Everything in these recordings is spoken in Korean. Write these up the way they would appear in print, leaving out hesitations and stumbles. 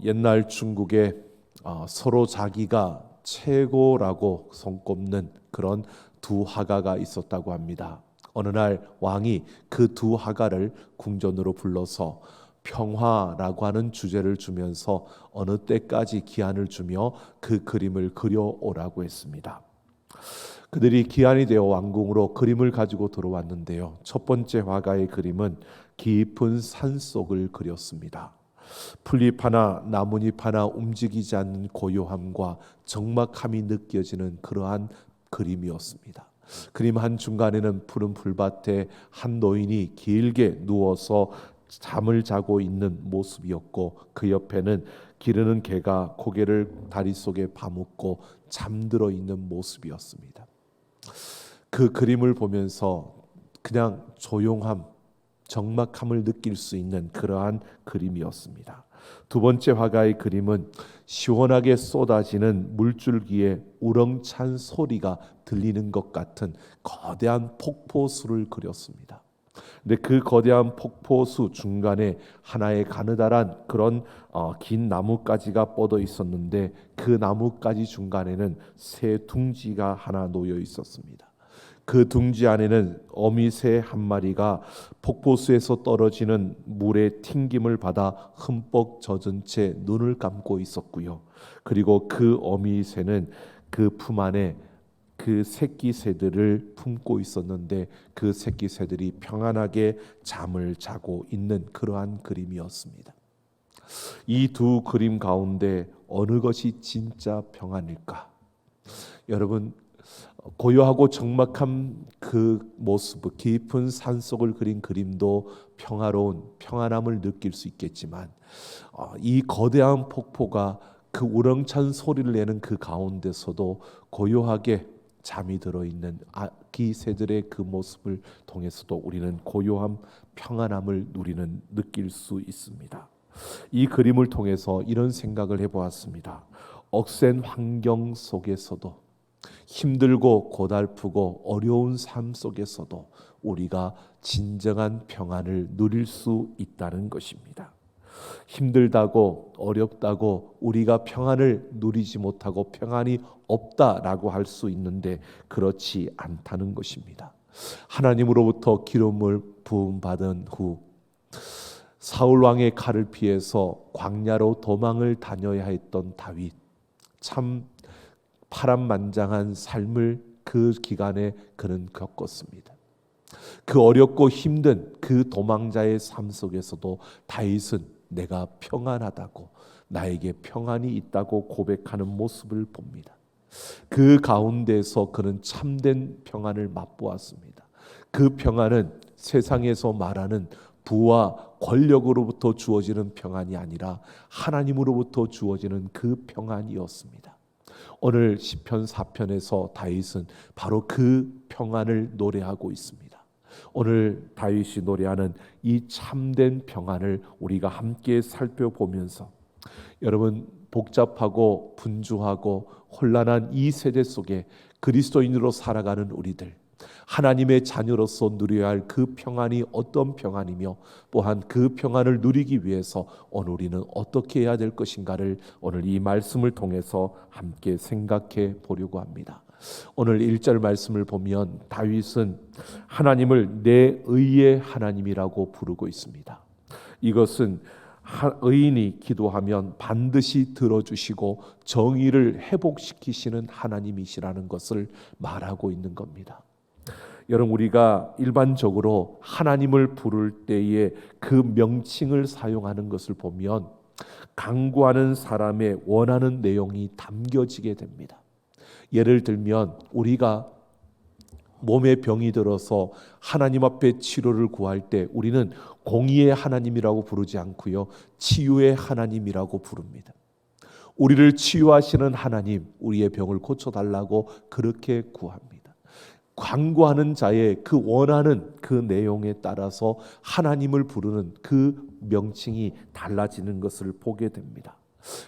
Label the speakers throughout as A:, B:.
A: 옛날 중국에 서로 자기가 최고라고 손꼽는 그런 두 화가가 있었다고 합니다. 어느 날 왕이 그 두 화가를 궁전으로 불러서 평화라고 하는 주제를 주면서 어느 때까지 기한을 주며 그 그림을 그려오라고 했습니다. 그들이 기한이 되어 왕궁으로 그림을 가지고 들어왔는데요. 첫 번째 화가의 그림은 깊은 산속을 그렸습니다. 풀잎 하나 나뭇잎 하나 움직이지 않는 고요함과 적막함이 느껴지는 그러한 그림이었습니다. 그림 한 중간에는 푸른 풀밭에 한 노인이 길게 누워서 잠을 자고 있는 모습이었고, 그 옆에는 기르는 개가 고개를 다리 속에 파묻고 잠들어 있는 모습이었습니다. 그 그림을 보면서 그냥 조용함, 적막함을 느낄 수 있는 그러한 그림이었습니다. 두 번째 화가의 그림은 시원하게 쏟아지는 물줄기에 우렁찬 소리가 들리는 것 같은 거대한 폭포수를 그렸습니다. 근데 그 거대한 폭포수 중간에 하나의 가느다란 그런 긴 나뭇가지가 뻗어 있었는데, 그 나뭇가지 중간에는 새 둥지가 하나 놓여 있었습니다. 그 둥지 안에는 어미새 한 마리가 폭포수에서 떨어지는 물의 튕김을 받아 흠뻑 젖은 채 눈을 감고 있었고요. 그리고 그 어미새는 그 품 안에 그 새끼 새들을 품고 있었는데, 그 새끼 새들이 평안하게 잠을 자고 있는 그러한 그림이었습니다. 이 두 그림 가운데 어느 것이 진짜 평안일까? 여러분, 고요하고 적막한 그 모습, 깊은 산속을 그린 그림도 평화로운 평안함을 느낄 수 있겠지만, 이 거대한 폭포가 그 우렁찬 소리를 내는 그 가운데서도 고요하게 잠이 들어있는 아기 새들의 그 모습을 통해서도 우리는 고요함, 평안함을 느낄 수 있습니다. 이 그림을 통해서 이런 생각을 해보았습니다. 억센 환경 속에서도, 힘들고 고달프고 어려운 삶 속에서도 우리가 진정한 평안을 누릴 수 있다는 것입니다. 힘들다고 어렵다고 우리가 평안을 누리지 못하고 평안이 없다라고 할 수 있는데, 그렇지 않다는 것입니다. 하나님으로부터 기름을 부음받은 후 사울 왕의 칼을 피해서 광야로 도망을 다녀야 했던 다윗, 참 파란만장한 삶을 그 기간에 그는 겪었습니다. 그 어렵고 힘든 그 도망자의 삶 속에서도 다윗은 내가 평안하다고, 나에게 평안이 있다고 고백하는 모습을 봅니다. 그 가운데서 그는 참된 평안을 맛보았습니다. 그 평안은 세상에서 말하는 부와 권력으로부터 주어지는 평안이 아니라 하나님으로부터 주어지는 그 평안이었습니다. 오늘 시편 4편에서 다윗은 바로 그 평안을 노래하고 있습니다. 오늘 다윗이 노래하는 이 참된 평안을 우리가 함께 살펴보면서, 여러분, 복잡하고 분주하고 혼란한 이 세대 속에 그리스도인으로 살아가는 우리들, 하나님의 자녀로서 누려야 할 그 평안이 어떤 평안이며, 또한 그 평안을 누리기 위해서 오늘 우리는 어떻게 해야 될 것인가를 오늘 이 말씀을 통해서 함께 생각해 보려고 합니다. 오늘 1절 말씀을 보면 다윗은 하나님을 내 의의 하나님이라고 부르고 있습니다. 이것은 의인이 기도하면 반드시 들어주시고 정의를 회복시키시는 하나님이시라는 것을 말하고 있는 겁니다. 여러분, 우리가 일반적으로 하나님을 부를 때에 그 명칭을 사용하는 것을 보면 간구하는 사람의 원하는 내용이 담겨지게 됩니다. 예를 들면 우리가 몸에 병이 들어서 하나님 앞에 치료를 구할 때 우리는 공의의 하나님이라고 부르지 않고요, 치유의 하나님이라고 부릅니다. 우리를 치유하시는 하나님, 우리의 병을 고쳐달라고 그렇게 구합니다. 간구하는 자의 그 원하는 그 내용에 따라서 하나님을 부르는 그 명칭이 달라지는 것을 보게 됩니다.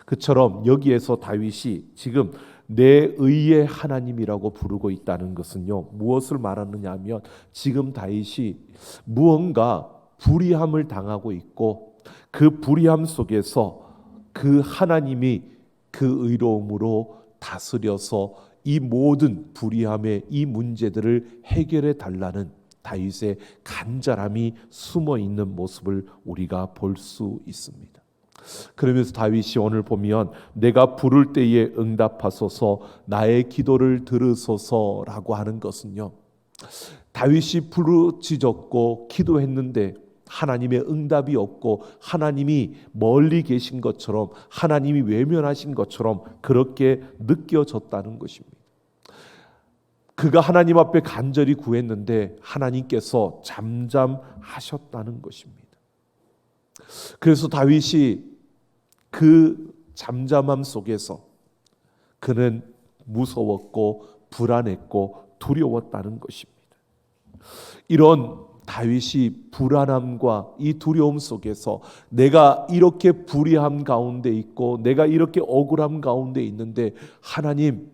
A: 그처럼 여기에서 다윗이 지금 내 의의 하나님이라고 부르고 있다는 것은요, 무엇을 말하느냐 하면, 지금 다윗이 무언가 불의함을 당하고 있고 그 불의함 속에서 그 하나님이 그 의로움으로 다스려서 이 모든 불의함의 이 문제들을 해결해 달라는 다윗의 간절함이 숨어 있는 모습을 우리가 볼 수 있습니다. 그러면서 다윗이 오늘 보면 내가 부를 때에 응답하소서 나의 기도를 들으소서라고 하는 것은요, 다윗이 부르짖었고 기도했는데 하나님의 응답이 없고 하나님이 멀리 계신 것처럼, 하나님이 외면하신 것처럼 그렇게 느껴졌다는 것입니다. 그가 하나님 앞에 간절히 구했는데 하나님께서 잠잠하셨다는 것입니다. 그래서 다윗이 그 잠잠함 속에서 그는 무서웠고 불안했고 두려웠다는 것입니다. 이런 다윗이 불안함과 이 두려움 속에서 내가 이렇게 불의함 가운데 있고 내가 이렇게 억울함 가운데 있는데 하나님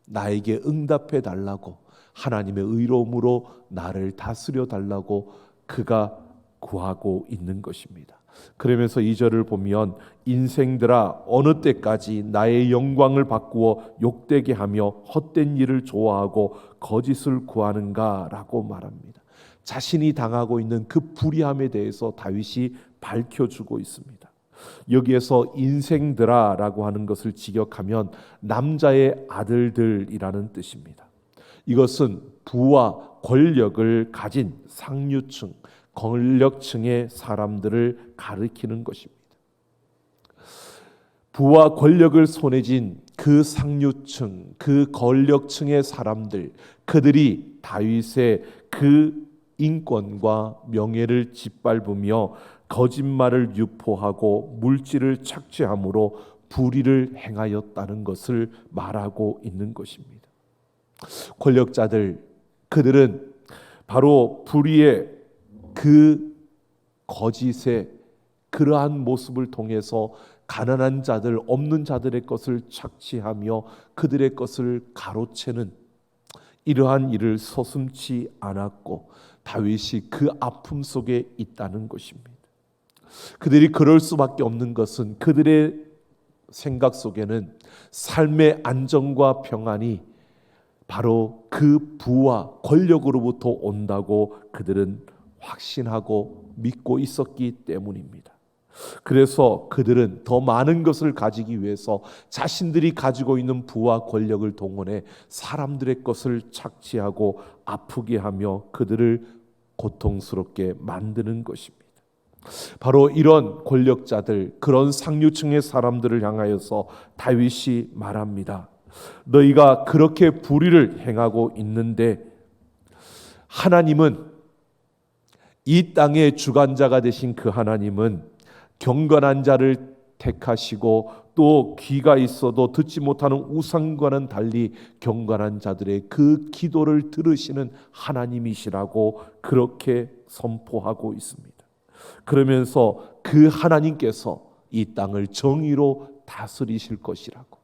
A: 나에게 응답해 달라고, 하나님의 의로움으로 나를 다스려 달라고 그가 구하고 있는 것입니다. 그러면서 2절을 보면 인생들아 어느 때까지 나의 영광을 바꾸어 욕되게 하며 헛된 일을 좋아하고 거짓을 구하는가 라고 말합니다. 자신이 당하고 있는 그 불의함에 대해서 다윗이 밝혀주고 있습니다. 여기에서 인생들아 라고 하는 것을 직역하면 남자의 아들들이라는 뜻입니다. 이것은 부와 권력을 가진 상류층, 권력층의 사람들을 가리키는 것입니다. 부와 권력을 손에 쥔 그 상류층, 그 권력층의 사람들, 그들이 다윗의 그 인권과 명예를 짓밟으며 거짓말을 유포하고 물질을 착취함으로 불의를 행하였다는 것을 말하고 있는 것입니다. 권력자들, 그들은 바로 불의의 그 거짓의 그러한 모습을 통해서 가난한 자들, 없는 자들의 것을 착취하며 그들의 것을 가로채는 이러한 일을 서슴지 않았고 다윗이 그 아픔 속에 있다는 것입니다. 그들이 그럴 수밖에 없는 것은 그들의 생각 속에는 삶의 안정과 평안이 바로 그 부와 권력으로부터 온다고 그들은 확신하고 믿고 있었기 때문입니다. 그래서 그들은 더 많은 것을 가지기 위해서 자신들이 가지고 있는 부와 권력을 동원해 사람들의 것을 착취하고 아프게 하며 그들을 고통스럽게 만드는 것입니다. 바로 이런 권력자들, 그런 상류층의 사람들을 향하여서 다윗이 말합니다. 너희가 그렇게 불의를 행하고 있는데 하나님은, 이 땅의 주관자가 되신 그 하나님은 경건한 자를 택하시고 또 귀가 있어도 듣지 못하는 우상과는 달리 경건한 자들의 그 기도를 들으시는 하나님이시라고 그렇게 선포하고 있습니다. 그러면서 그 하나님께서 이 땅을 정의로 다스리실 것이라고,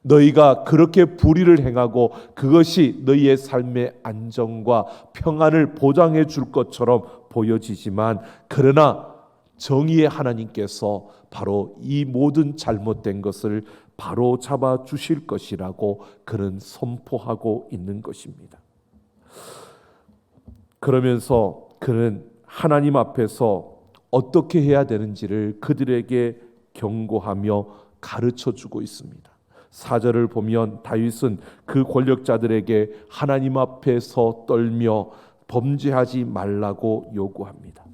A: 너희가 그렇게 불의를 행하고 그것이 너희의 삶의 안정과 평안을 보장해 줄 것처럼 보여지지만 그러나 정의의 하나님께서 바로 이 모든 잘못된 것을 바로 잡아 주실 것이라고 그는 선포하고 있는 것입니다. 그러면서 그는 하나님 앞에서 어떻게 해야 되는지를 그들에게 경고하며 가르쳐 주고 있습니다. 4절을 보면 다윗은 그 권력자들에게 하나님 앞에서 떨며 범죄하지 말라고 요구합니다.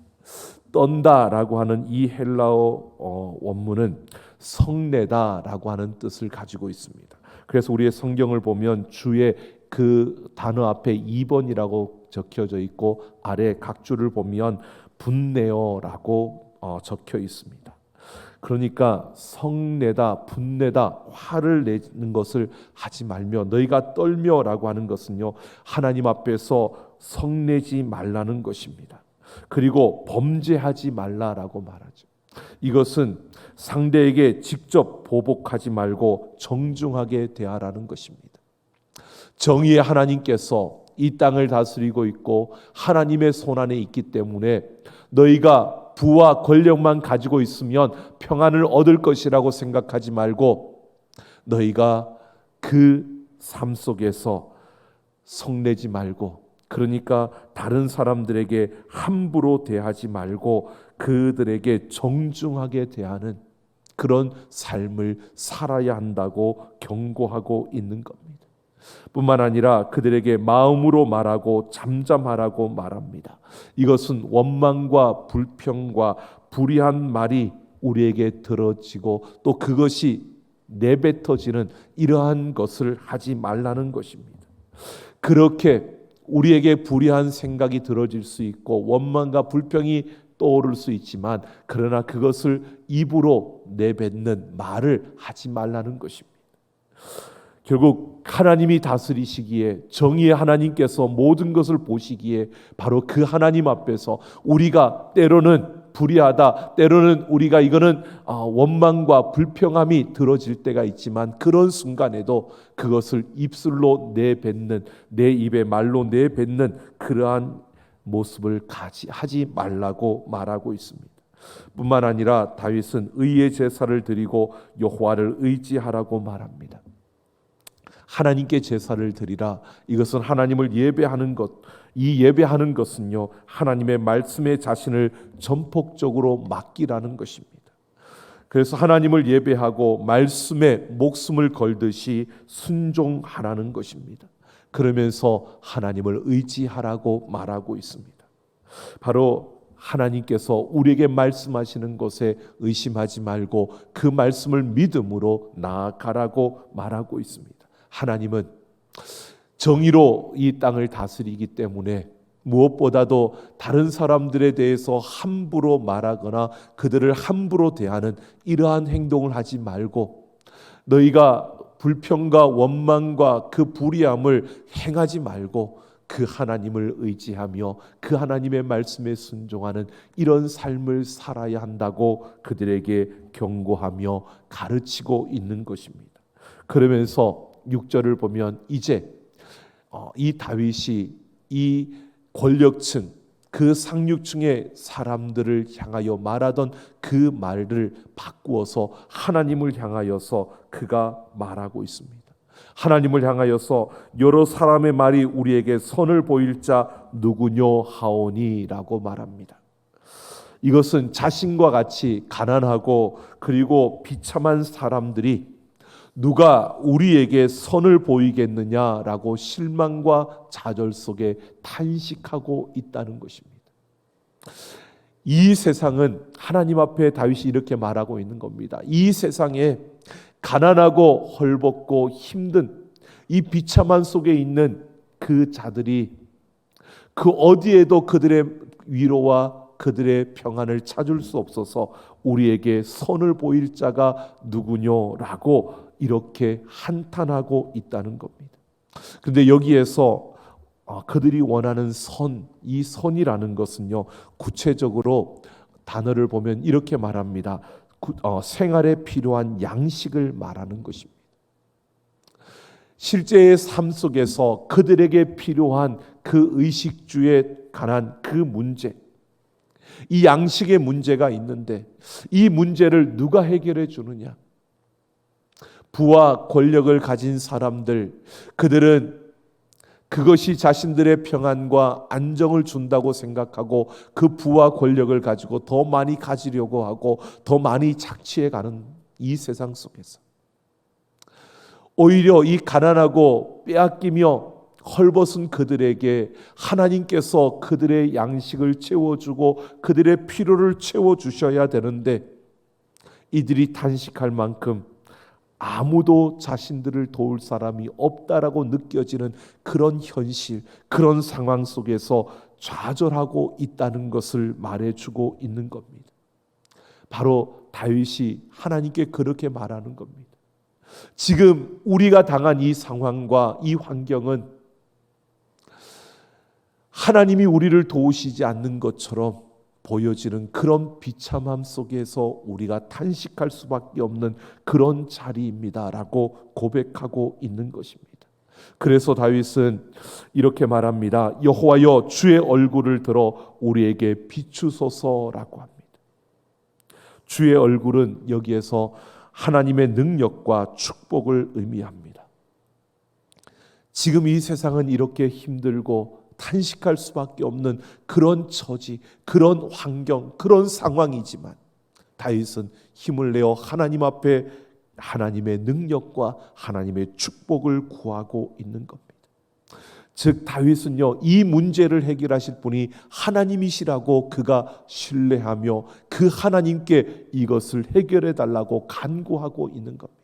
A: 떤다라고 하는 이 헬라어 원문은 성내다라고 하는 뜻을 가지고 있습니다. 그래서 우리의 성경을 보면 주의 그 단어 앞에 2번이라고 적혀져 있고 아래 각 줄을 보면 분내어라고 적혀 있습니다. 그러니까 성내다, 분내다, 화를 내는 것을 하지 말며 너희가 떨며라고 하는 것은요, 하나님 앞에서 성내지 말라는 것입니다. 그리고 범죄하지 말라라고 말하죠. 이것은 상대에게 직접 보복하지 말고 정중하게 대하라는 것입니다. 정의의 하나님께서 이 땅을 다스리고 있고 하나님의 손안에 있기 때문에 너희가 부와 권력만 가지고 있으면 평안을 얻을 것이라고 생각하지 말고 너희가 그 삶 속에서 성내지 말고, 그러니까 다른 사람들에게 함부로 대하지 말고 그들에게 정중하게 대하는 그런 삶을 살아야 한다고 경고하고 있는 겁니다. 뿐만 아니라 그들에게 마음으로 말하고 잠잠하라고 말합니다. 이것은 원망과 불평과 불의한 말이 우리에게 들어지고 또 그것이 내뱉어지는 이러한 것을 하지 말라는 것입니다. 그렇게 우리에게 불의한 생각이 들어질 수 있고 원망과 불평이 떠오를 수 있지만 그러나 그것을 입으로 내뱉는 말을 하지 말라는 것입니다. 결국 하나님이 다스리시기에, 정의의 하나님께서 모든 것을 보시기에 바로 그 하나님 앞에서 우리가 때로는 불의하다, 때로는 우리가 이거는 원망과 불평함이 들어질 때가 있지만 그런 순간에도 그것을 입술로 내뱉는, 내 입에 말로 내뱉는 그러한 모습을 하지 말라고 말하고 있습니다. 뿐만 아니라 다윗은 의의 제사를 드리고 여호와를 의지하라고 말합니다. 하나님께 제사를 드리라. 이것은 하나님을 예배하는 것. 이 예배하는 것은요, 하나님의 말씀에 자신을 전폭적으로 맡기라는 것입니다. 그래서 하나님을 예배하고 말씀에 목숨을 걸듯이 순종하라는 것입니다. 그러면서 하나님을 의지하라고 말하고 있습니다. 바로 하나님께서 우리에게 말씀하시는 것에 의심하지 말고 그 말씀을 믿음으로 나아가라고 말하고 있습니다. 하나님은 정의로 이 땅을 다스리기 때문에 무엇보다도 다른 사람들에 대해서 함부로 말하거나 그들을 함부로 대하는 이러한 행동을 하지 말고 너희가 불평과 원망과 그 불의함을 행하지 말고 그 하나님을 의지하며 그 하나님의 말씀에 순종하는 이런 삶을 살아야 한다고 그들에게 경고하며 가르치고 있는 것입니다. 그러면서 6절을 보면 이제 이 다윗이 이 권력층, 그 상류층의 사람들을 향하여 말하던 그 말을 바꾸어서 하나님을 향하여서 그가 말하고 있습니다. 하나님을 향하여서 여러 사람의 말이 우리에게 선을 보일 자 누구뇨 하오니라고 말합니다. 이것은 자신과 같이 가난하고 그리고 비참한 사람들이 누가 우리에게 선을 보이겠느냐라고 실망과 좌절 속에 탄식하고 있다는 것입니다. 이 세상은 하나님 앞에 다윗이 이렇게 말하고 있는 겁니다. 이 세상에 가난하고 헐벗고 힘든 이 비참한 속에 있는 그 자들이 그 어디에도 그들의 위로와 그들의 평안을 찾을 수 없어서 우리에게 선을 보일 자가 누구뇨라고 이렇게 한탄하고 있다는 겁니다. 그런데 여기에서 그들이 원하는 선, 이 선이라는 것은요, 구체적으로 단어를 보면 이렇게 말합니다. 생활에 필요한 양식을 말하는 것입니다. 실제의 삶 속에서 그들에게 필요한 그 의식주에 관한 그 문제, 이 양식의 문제가 있는데 이 문제를 누가 해결해 주느냐? 부와 권력을 가진 사람들, 그들은 그것이 자신들의 평안과 안정을 준다고 생각하고 그 부와 권력을 가지고 더 많이 가지려고 하고 더 많이 착취해가는 이 세상 속에서 오히려 이 가난하고 빼앗기며 헐벗은 그들에게 하나님께서 그들의 양식을 채워주고 그들의 필요를 채워주셔야 되는데 이들이 탄식할 만큼 아무도 자신들을 도울 사람이 없다라고 느껴지는 그런 현실, 그런 상황 속에서 좌절하고 있다는 것을 말해주고 있는 겁니다. 바로 다윗이 하나님께 그렇게 말하는 겁니다. 지금 우리가 당한 이 상황과 이 환경은 하나님이 우리를 도우시지 않는 것처럼 보여지는 그런 비참함 속에서 우리가 탄식할 수밖에 없는 그런 자리입니다라고 고백하고 있는 것입니다. 그래서 다윗은 이렇게 말합니다. 여호와여 주의 얼굴을 들어 우리에게 비추소서라고 합니다. 주의 얼굴은 여기에서 하나님의 능력과 축복을 의미합니다. 지금 이 세상은 이렇게 힘들고 탄식할 수밖에 없는 그런 처지, 그런 환경, 그런 상황이지만 다윗은 힘을 내어 하나님 앞에 하나님의 능력과 하나님의 축복을 구하고 있는 겁니다. 즉 다윗은요, 이 문제를 해결하실 분이 하나님이시라고 그가 신뢰하며 그 하나님께 이것을 해결해 달라고 간구하고 있는 겁니다.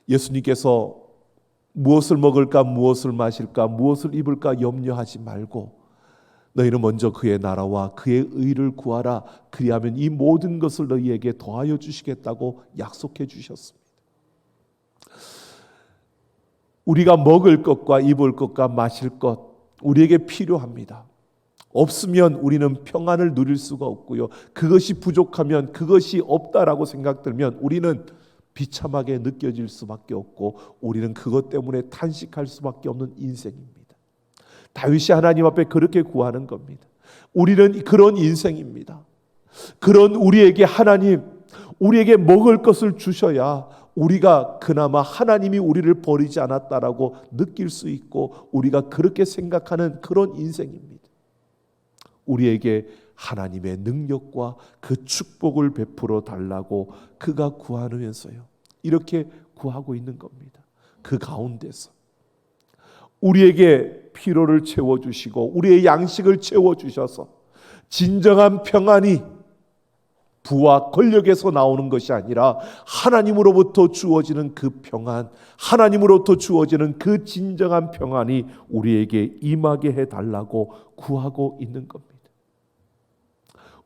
A: 예수님께서 무엇을 먹을까, 무엇을 마실까, 무엇을 입을까 염려하지 말고 너희는 먼저 그의 나라와 그의 의를 구하라. 그리하면 이 모든 것을 너희에게 더하여 주시겠다고 약속해 주셨습니다. 우리가 먹을 것과 입을 것과 마실 것 우리에게 필요합니다. 없으면 우리는 평안을 누릴 수가 없고요. 그것이 부족하면, 그것이 없다라고 생각들면 우리는 비참하게 느껴질 수밖에 없고 우리는 그것 때문에 탄식할 수밖에 없는 인생입니다. 다윗이 하나님 앞에 그렇게 구하는 겁니다. 우리는 그런 인생입니다. 그런 우리에게 하나님, 우리에게 먹을 것을 주셔야 우리가 그나마 하나님이 우리를 버리지 않았다라고 느낄 수 있고 우리가 그렇게 생각하는 그런 인생입니다. 우리에게 하나님의 능력과 그 축복을 베풀어 달라고 그가 구하면서요, 이렇게 구하고 있는 겁니다. 그 가운데서 우리에게 피로를 채워주시고 우리의 양식을 채워주셔서 진정한 평안이 부와 권력에서 나오는 것이 아니라 하나님으로부터 주어지는 그 평안, 하나님으로부터 주어지는 그 진정한 평안이 우리에게 임하게 해달라고 구하고 있는 겁니다.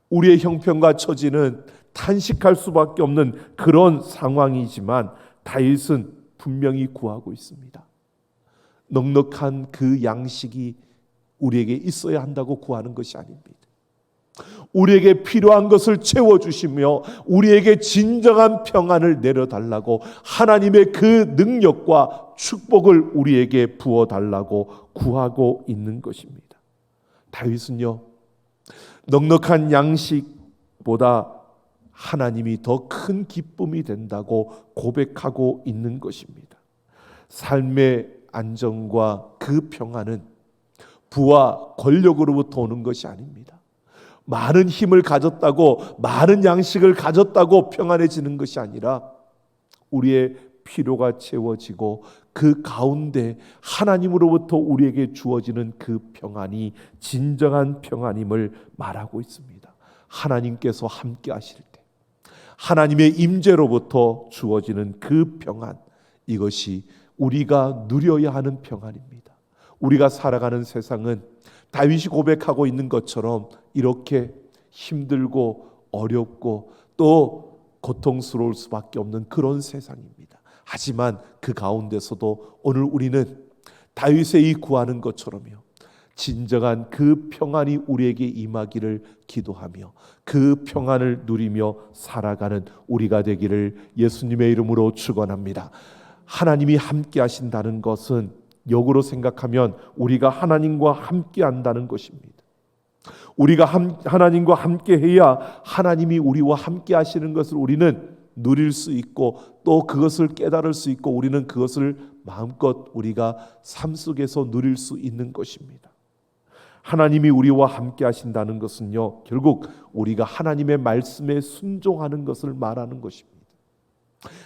A: 우리의 형편과 처지는 탄식할 수밖에 없는 그런 상황이지만 다윗은 분명히 구하고 있습니다. 넉넉한 그 양식이 우리에게 있어야 한다고 구하는 것이 아닙니다. 우리에게 필요한 것을 채워주시며 우리에게 진정한 평안을 내려달라고 하나님의 그 능력과 축복을 우리에게 부어달라고 구하고 있는 것입니다. 다윗은요, 넉넉한 양식보다 하나님이 더 큰 기쁨이 된다고 고백하고 있는 것입니다. 삶의 안정과 그 평안은 부와 권력으로부터 오는 것이 아닙니다. 많은 힘을 가졌다고, 많은 양식을 가졌다고 평안해지는 것이 아니라 우리의 필요가 채워지고 그 가운데 하나님으로부터 우리에게 주어지는 그 평안이 진정한 평안임을 말하고 있습니다. 하나님께서 함께 하실 때 하나님의 임재로부터 주어지는 그 평안, 이것이 우리가 누려야 하는 평안입니다. 우리가 살아가는 세상은 다윗이 고백하고 있는 것처럼 이렇게 힘들고 어렵고 또 고통스러울 수밖에 없는 그런 세상입니다. 하지만 그 가운데서도 오늘 우리는 다윗의 이 구하는 것처럼요, 진정한 그 평안이 우리에게 임하기를 기도하며 그 평안을 누리며 살아가는 우리가 되기를 예수님의 이름으로 축원합니다. 하나님이 함께 하신다는 것은 역으로 생각하면 우리가 하나님과 함께 한다는 것입니다. 우리가 하나님과 함께 해야 하나님이 우리와 함께 하시는 것을 우리는 누릴 수 있고 또 그것을 깨달을 수 있고 우리는 그것을 마음껏 우리가 삶 속에서 누릴 수 있는 것입니다. 하나님이 우리와 함께 하신다는 것은요, 결국 우리가 하나님의 말씀에 순종하는 것을 말하는 것입니다.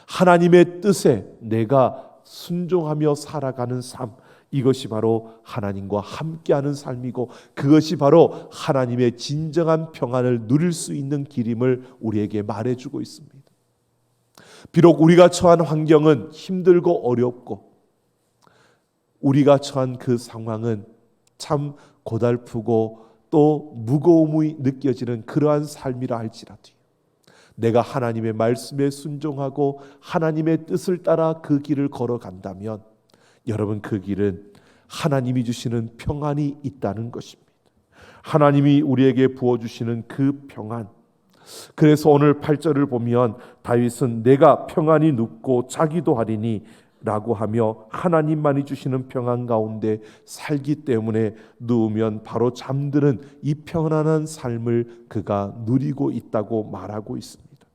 A: 하나님의 뜻에 내가 순종하며 살아가는 삶, 이것이 바로 하나님과 함께하는 삶이고 그것이 바로 하나님의 진정한 평안을 누릴 수 있는 길임을 우리에게 말해주고 있습니다. 비록 우리가 처한 환경은 힘들고 어렵고 우리가 처한 그 상황은 참 고달프고 또 무거움이 느껴지는 그러한 삶이라 할지라도 내가 하나님의 말씀에 순종하고 하나님의 뜻을 따라 그 길을 걸어간다면 여러분, 그 길은 하나님이 주시는 평안이 있다는 것입니다. 하나님이 우리에게 부어주시는 그 평안. 그래서 오늘 8절을 보면 다윗은 내가 평안이 눕고 자기도 하리니 라고 하며 하나님만이 주시는 평안 가운데 살기 때문에 누우면 바로 잠드는 이 평안한 삶을 그가 누리고 있다고 말하고 있습니다.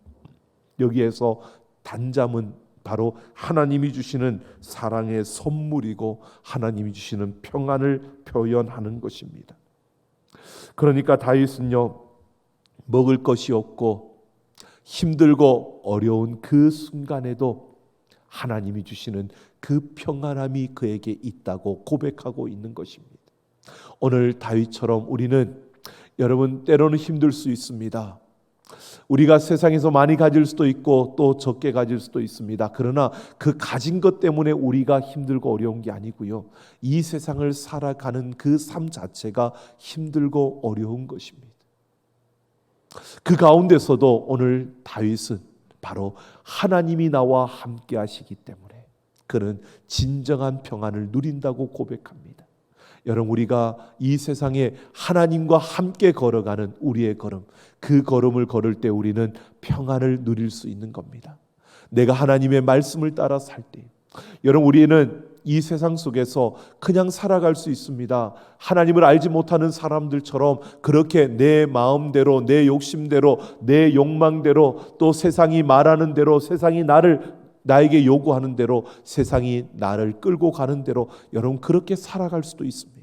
A: 여기에서 단잠은 바로 하나님이 주시는 사랑의 선물이고 하나님이 주시는 평안을 표현하는 것입니다. 그러니까 다윗은요, 먹을 것이 없고 힘들고 어려운 그 순간에도 하나님이 주시는 그 평안함이 그에게 있다고 고백하고 있는 것입니다. 오늘 다윗처럼 우리는, 여러분, 때로는 힘들 수 있습니다. 우리가 세상에서 많이 가질 수도 있고 또 적게 가질 수도 있습니다. 그러나 그 가진 것 때문에 우리가 힘들고 어려운 게 아니고요, 이 세상을 살아가는 그 삶 자체가 힘들고 어려운 것입니다. 그 가운데서도 오늘 다윗은 바로 하나님이 나와 함께 하시기 때문에 그는 진정한 평안을 누린다고 고백합니다. 여러분, 우리가 이 세상에 하나님과 함께 걸어가는 우리의 걸음, 그 걸음을 걸을 때 우리는 평안을 누릴 수 있는 겁니다. 내가 하나님의 말씀을 따라 살 때, 여러분, 우리는 이 세상 속에서 그냥 살아갈 수 있습니다. 하나님을 알지 못하는 사람들처럼 그렇게 내 마음대로, 내 욕심대로, 내 욕망대로, 또 세상이 말하는 대로, 세상이 나에게 요구하는 대로, 세상이 나를 끌고 가는 대로 여러분 그렇게 살아갈 수도 있습니다.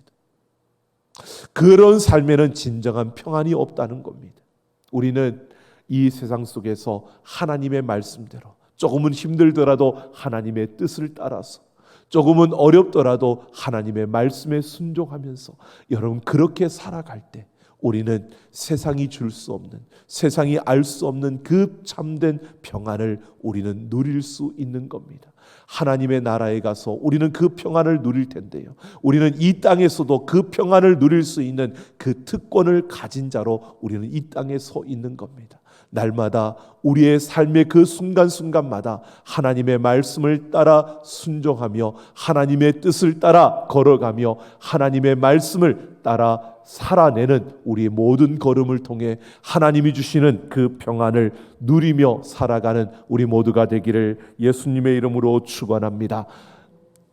A: 그런 삶에는 진정한 평안이 없다는 겁니다. 우리는 이 세상 속에서 하나님의 말씀대로, 조금은 힘들더라도 하나님의 뜻을 따라서, 조금은 어렵더라도 하나님의 말씀에 순종하면서 여러분 그렇게 살아갈 때 우리는 세상이 줄 수 없는, 세상이 알 수 없는 그 참된 평안을 우리는 누릴 수 있는 겁니다. 하나님의 나라에 가서 우리는 그 평안을 누릴 텐데요, 우리는 이 땅에서도 그 평안을 누릴 수 있는 그 특권을 가진 자로 우리는 이 땅에 서 있는 겁니다. 날마다 우리의 삶의 그 순간순간마다 하나님의 말씀을 따라 순종하며 하나님의 뜻을 따라 걸어가며 하나님의 말씀을 따라 살아내는 우리의 모든 걸음을 통해 하나님이 주시는 그 평안을 누리며 살아가는 우리 모두가 되기를 예수님의 이름으로 축원합니다.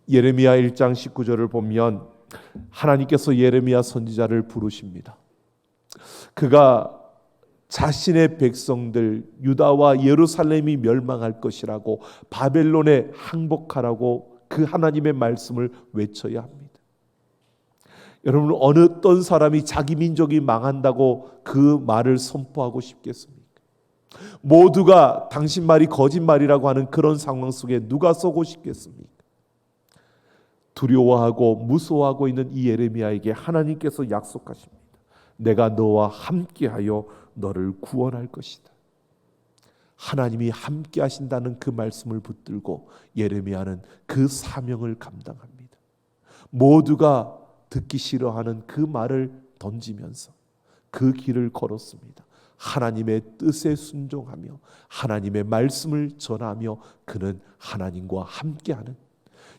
A: 예레미야 1장 19절을 보면 하나님께서 예레미야 선지자를 부르십니다. 그가 자신의 백성들 유다와 예루살렘이 멸망할 것이라고, 바벨론에 항복하라고 그 하나님의 말씀을 외쳐야 합니다. 여러분, 어떤 사람이 자기 민족이 망한다고 그 말을 선포하고 싶겠습니까? 모두가 당신 말이 거짓말이라고 하는 그런 상황 속에 누가 서고 싶겠습니까? 두려워하고 무서워하고 있는 이 예레미야에게 하나님께서 약속하십니다. 내가 너와 함께하여 너를 구원할 것이다. 하나님이 함께 하신다는 그 말씀을 붙들고 예레미야는 그 사명을 감당합니다. 모두가 듣기 싫어하는 그 말을 던지면서 그 길을 걸었습니다. 하나님의 뜻에 순종하며 하나님의 말씀을 전하며 그는 하나님과 함께하는,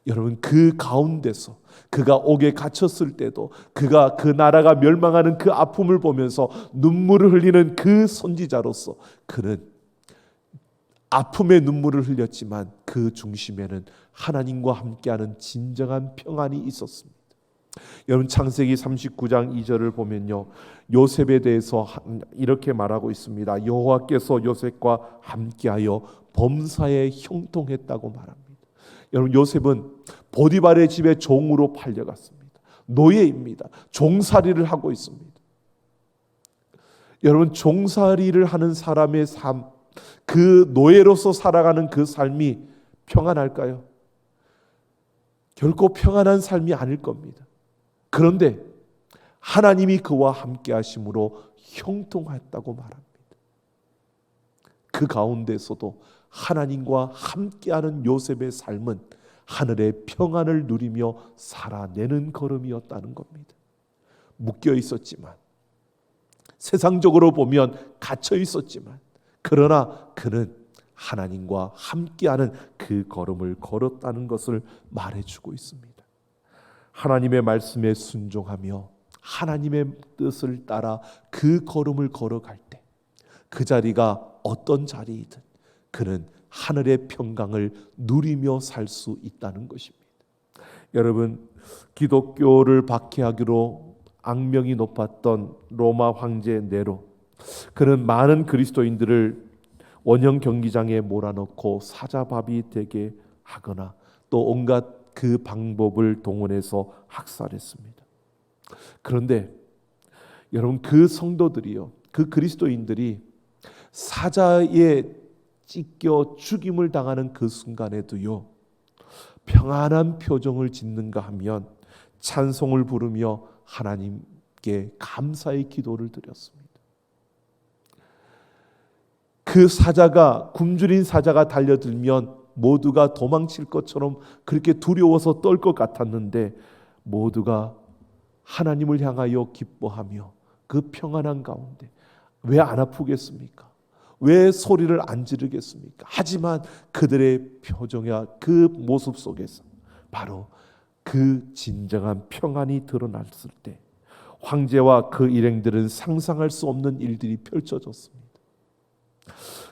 A: 여러분 그 가운데서 그가 옥에 갇혔을 때도, 그가 그 나라가 멸망하는 그 아픔을 보면서 눈물을 흘리는 그 선지자로서 그는 아픔의 눈물을 흘렸지만 그 중심에는 하나님과 함께하는 진정한 평안이 있었습니다. 여러분, 창세기 39장 2절을 보면요, 요셉에 대해서 이렇게 말하고 있습니다. 여호와께서 요셉과 함께하여 범사에 형통했다고 말합니다. 여러분, 요셉은 보디발의 집에 종으로 팔려갔습니다. 노예입니다. 종살이를 하고 있습니다. 여러분, 종살이를 하는 사람의 삶, 그 노예로서 살아가는 그 삶이 평안할까요? 결코 평안한 삶이 아닐 겁니다. 그런데 하나님이 그와 함께 하심으로 형통했다고 말합니다. 그 가운데서도 하나님과 함께하는 요셉의 삶은 하늘의 평안을 누리며 살아내는 걸음이었다는 겁니다. 묶여 있었지만, 세상적으로 보면 갇혀 있었지만, 그러나 그는 하나님과 함께하는 그 걸음을 걸었다는 것을 말해주고 있습니다. 하나님의 말씀에 순종하며 하나님의 뜻을 따라 그 걸음을 걸어갈 때 그 자리가 어떤 자리이든 그는 하늘의 평강을 누리며 살 수 있다는 것입니다. 여러분, 기독교를 박해하기로 악명이 높았던 로마 황제 네로, 그는 많은 그리스도인들을 원형 경기장에 몰아넣고 사자밥이 되게 하거나 또 온갖 그 방법을 동원해서 학살했습니다. 그런데 여러분, 그 성도들이요, 그 그리스도인들이 사자에 찢겨 죽임을 당하는 그 순간에도요, 평안한 표정을 짓는가 하면 찬송을 부르며 하나님께 감사의 기도를 드렸습니다. 그 사자가, 굶주린 사자가 달려들면 모두가 도망칠 것처럼 그렇게 두려워서 떨 것 같았는데 모두가 하나님을 향하여 기뻐하며 그 평안한 가운데 왜 안 아프겠습니까? 왜 소리를 안 지르겠습니까? 하지만 그들의 표정이야, 그 모습 속에서 바로 그 진정한 평안이 드러났을 때 황제와 그 일행들은 상상할 수 없는 일들이 펼쳐졌습니다.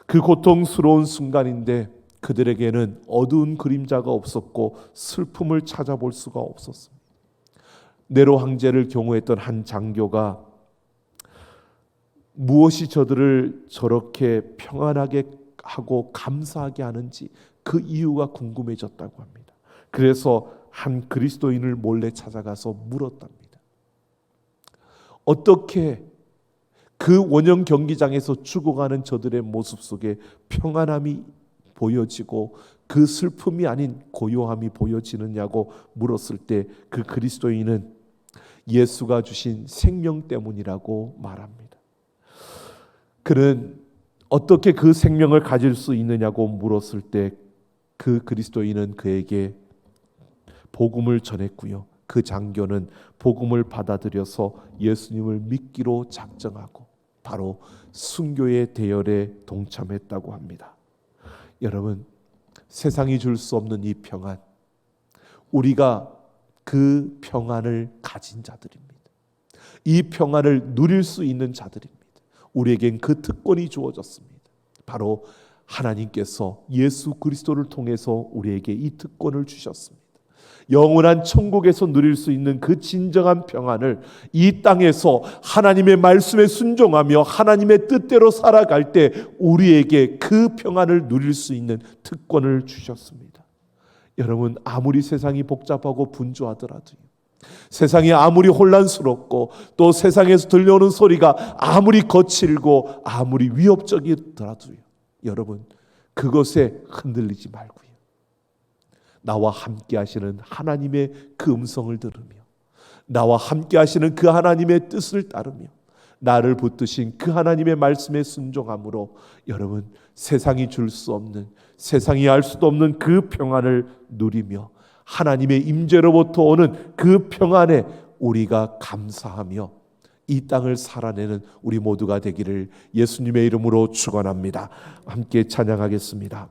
A: 그 고통스러운 순간인데 그들에게는 어두운 그림자가 없었고 슬픔을 찾아볼 수가 없었습니다. 네로 황제를 경호했던 한 장교가 무엇이 저들을 저렇게 평안하게 하고 감사하게 하는지 그 이유가 궁금해졌다고 합니다. 그래서 한 그리스도인을 몰래 찾아가서 물었답니다. 어떻게 그 원형 경기장에서 죽어가는 저들의 모습 속에 평안함이 보여지고 그 슬픔이 아닌 고요함이 보여지느냐고 물었을 때 그 그리스도인은 예수가 주신 생명 때문이라고 말합니다. 그는 어떻게 그 생명을 가질 수 있느냐고 물었을 때 그 그리스도인은 그에게 복음을 전했고요. 그 장교는 복음을 받아들여서 예수님을 믿기로 작정하고 바로 순교의 대열에 동참했다고 합니다. 여러분, 세상이 줄 수 없는 이 평안, 우리가 그 평안을 가진 자들입니다. 이 평안을 누릴 수 있는 자들입니다. 우리에겐 그 특권이 주어졌습니다. 바로 하나님께서 예수 그리스도를 통해서 우리에게 이 특권을 주셨습니다. 영원한 천국에서 누릴 수 있는 그 진정한 평안을 이 땅에서 하나님의 말씀에 순종하며 하나님의 뜻대로 살아갈 때 우리에게 그 평안을 누릴 수 있는 특권을 주셨습니다. 여러분, 아무리 세상이 복잡하고 분주하더라도요, 세상이 아무리 혼란스럽고 또 세상에서 들려오는 소리가 아무리 거칠고 아무리 위협적이더라도요, 여러분, 그것에 흔들리지 말고요, 나와 함께 하시는 하나님의 그 음성을 들으며 나와 함께 하시는 그 하나님의 뜻을 따르며 나를 붙드신 그 하나님의 말씀에 순종함으로 여러분, 세상이 줄 수 없는, 세상이 알 수도 없는 그 평안을 누리며 하나님의 임재로부터 오는 그 평안에 우리가 감사하며 이 땅을 살아내는 우리 모두가 되기를 예수님의 이름으로 축원합니다. 함께 찬양하겠습니다.